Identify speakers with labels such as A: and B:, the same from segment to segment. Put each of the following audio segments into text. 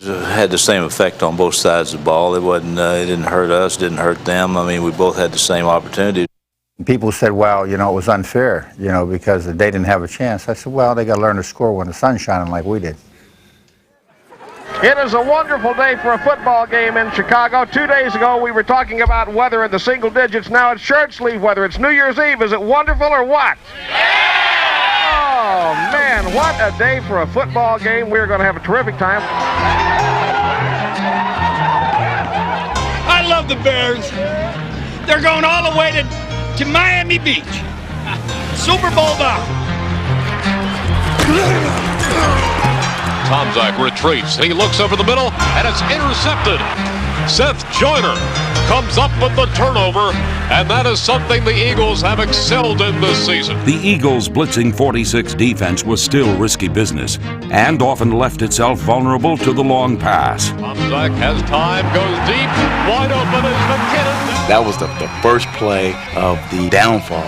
A: It had the same effect on both sides of the ball. It wasn't. It didn't hurt us. Didn't hurt them. I mean, we both had the same opportunity.
B: People said, well, you know, it was unfair, you know, because they didn't have a chance. I said, well, they got to learn to score when the sun's shining like we did.
C: It is a wonderful day for a football game in Chicago. 2 days ago, we were talking about weather in the single digits. Now it's shirt sleeve weather. It's New Year's Eve. Is it wonderful or what? Oh, man, what a day for a football game. We're going to have a terrific time.
D: I love the Bears. They're going all the way to Miami Beach. Super Bowl bound.
E: Tomczak retreats. He looks over the middle, and it's intercepted. Seth Joyner comes up with the turnover, and that is something the Eagles have excelled in this season.
F: The Eagles' blitzing 46 defense was still risky business and often left itself vulnerable to the long pass.
E: Tomczak has time, goes deep, wide open is McKinnon.
G: That was the first play of the downfall.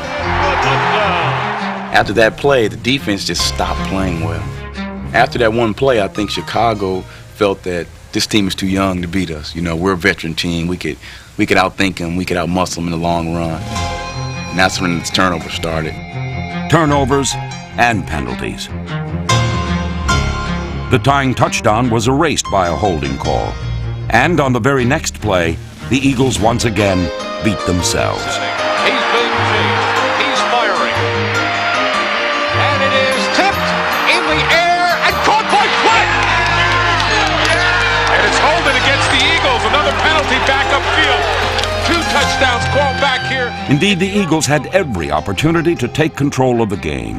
G: After that play, the defense just stopped playing well. After that one play, I think Chicago felt that this team is too young to beat us. You know, we're a veteran team. We could outthink them. We could outmuscle them in the long run. And that's when the turnover started.
F: Turnovers and penalties. The tying touchdown was erased by a holding call. And on the very next play, the Eagles once again beat themselves.
E: He's being chased. He's firing. And it is tipped in the air and caught by Fleck.
H: And it's holding against the Eagles. Another penalty back upfield. 2 touchdowns called back here.
F: Indeed, the Eagles had every opportunity to take control of the game.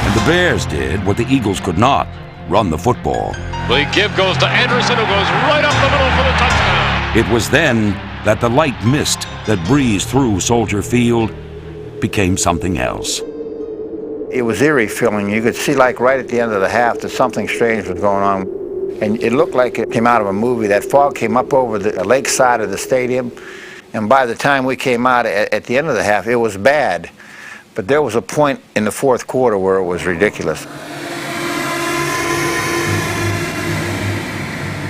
F: And the Bears did what the Eagles could not: run the football.
E: The give goes to Anderson, who goes right up the middle for the touchdown.
F: It was then that the light mist that breezed through Soldier Field became something else.
B: It was eerie feeling. You could see, like, right at the end of the half that something strange was going on. And it looked like it came out of a movie. That fog came up over the lake side of the stadium. And by the time we came out at the end of the half, it was bad. But there was a point in the fourth quarter where it was ridiculous.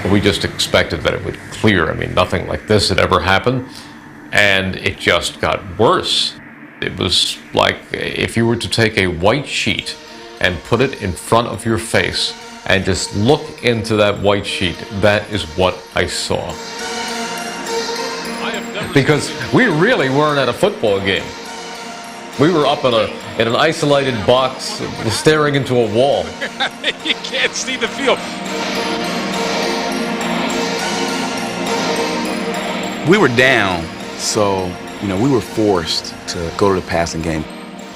I: We just expected that it would clear. I mean, nothing like this had ever happened. And it just got worse. It was like if you were to take a white sheet and put it in front of your face and just look into that white sheet. That is what I saw. Because we really weren't at a football game. We were up in an isolated box staring into a wall.
H: You can't see the field.
G: We were down, so, you know, we were forced to go to the passing game.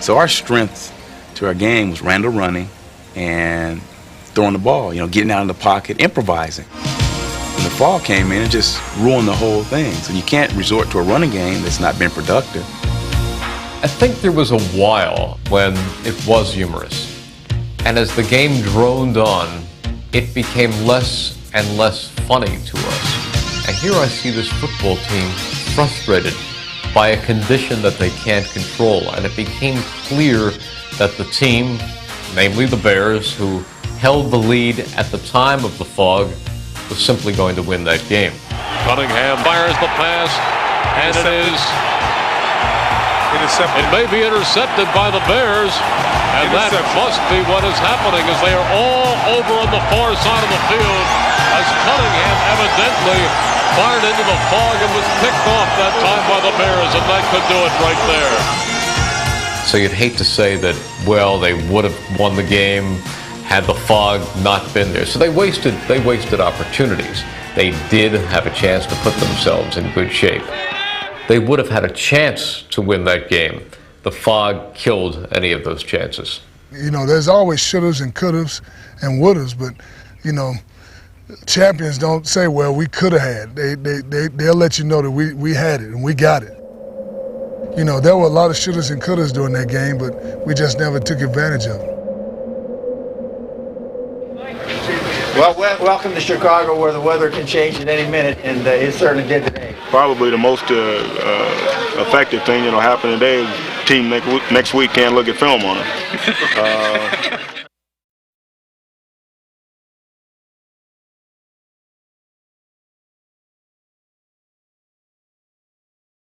G: So our strength to our game was Randall running and throwing the ball, you know, getting out of the pocket, improvising. When the fall came in, it just ruined the whole thing. So you can't resort to a running game that's not been productive.
I: I think there was a while when it was humorous. And as the game droned on, it became less and less funny to us. And here I see this football team frustrated by a condition that they can't control. And it became clear that the team, namely the Bears, who held the lead at the time of the fog, was simply going to win that game.
E: Cunningham fires the pass, and it is
H: intercepted.
E: It may be intercepted by the Bears, and that must be what is happening as they are all over on the far side of the field as Cunningham evidently fired into the fog and was picked off that time by the Bears, and that could do it right there.
I: So you'd hate to say that, well, they would have won the game had the fog not been there. So they wasted opportunities. They did have a chance to put themselves in good shape. They would have had a chance to win that game. The fog killed any of those chances.
J: You know, there's always shouldas and couldas and wouldas, but, you know, champions don't say, well, we could have had. They'll let you know that we had it and we got it. You know, there were a lot of shouldas and couldas during that game, but we just never took advantage of it.
B: Well, welcome to Chicago, where the weather can change at any minute, and it certainly did today.
K: Probably the most effective thing that'll happen today is team next week can't look at film on it.